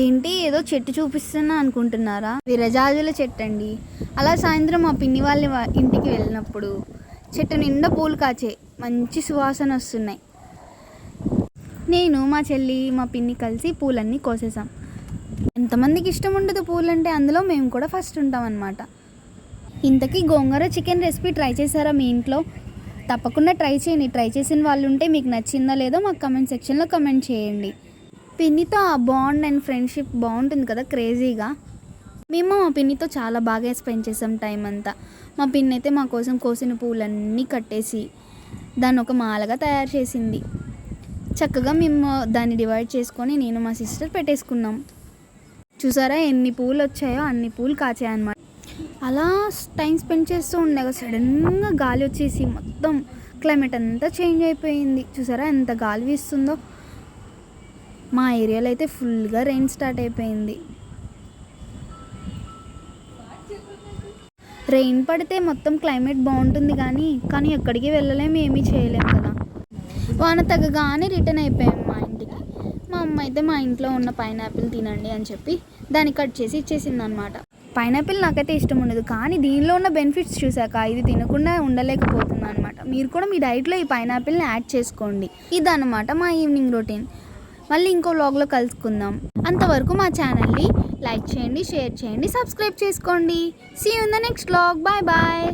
ఏంటి ఏదో చెట్టు చూపిస్తున్నా అనుకుంటున్నారా? విరజాజుల చెట్టు అండి. అలా సాయంత్రం మా పిన్ని వాళ్ళ ఇంటికి వెళ్ళినప్పుడు చెట్టు నిండా పూలు కాచే మంచి సువాసన వస్తున్నాయి. నేను మా చెల్లి మా పిన్ని కలిసి పూలన్నీ కోసేసాం. ఎంతమందికి ఇష్టం ఉండదు పూలంటే, అందులో మేము కూడా ఫస్ట్ ఉంటాం అన్నమాట. ఇంతకీ గోంగూర చికెన్ రెసిపీ ట్రై చేశారా మీ ఇంట్లో? తప్పకుండా ట్రై చేయండి. ట్రై చేసిన వాళ్ళు ఉంటే మీకు నచ్చిందో లేదో మాకు కమెంట్ సెక్షన్లో కమెంట్ చేయండి. పిన్నితో ఆ బాండ్ అండ్ ఫ్రెండ్షిప్ బాగుంటుంది కదా, క్రేజీగా. మేము మా పిన్నితో చాలా బాగా స్పెండ్ చేసాం టైం అంతా. మా పిన్ని అయితే మా కోసం కోసిన పూలన్నీ కట్టేసి దాన్ని ఒక మాలగా తయారు చేసింది. చక్కగా మేము దాన్ని డివైడ్ చేసుకొని నేను మా సిస్టర్ పెట్టేసుకున్నాం. చూసారా ఎన్ని పూలు వచ్చాయో అన్ని పూలు కాచాయన్నమాట. అలా టైం స్పెండ్ చేస్తూ ఉండగా సడన్గా గాలి వచ్చేసి మొత్తం క్లైమేట్ అంతా చేంజ్ అయిపోయింది. చూసారా ఎంత గాలి వీస్తుందో. మా ఏరియాలో అయితే ఫుల్గా రెయిన్ స్టార్ట్ అయిపోయింది. రెయిన్ పడితే మొత్తం క్లైమేట్ బాగుంటుంది కానీ ఎక్కడికి వెళ్ళలేము, ఏమీ చేయలేము కదా. వాన తగ్గగానే రిటర్న్ అయిపోయాము మా ఇంటికి. మా అమ్మ అయితే మా ఇంట్లో ఉన్న పైనాపిల్ తినండి అని చెప్పి దాన్ని కట్ చేసి ఇచ్చేసింది అనమాట. పైనాపిల్ నాకైతే ఇష్టం ఉండదు, కానీ దీనిలో ఉన్న బెనిఫిట్స్ చూసాక ఇది తినకుండా ఉండలేకపోతున్నాను అనమాట. మీరు కూడా మీ డైట్లో ఈ పైనాపిల్ని యాడ్ చేసుకోండి. ఇదన్నమాట మా ఈవినింగ్ రొటీన్. మళ్ళీ ఇంకో వ్లాగ్లో కలుసుకుందాం. అంతవరకు మా ఛానల్ని లైక్ చేయండి, షేర్ చేయండి, సబ్స్క్రైబ్ చేసుకోండి. See you in the next vlog. Bye bye.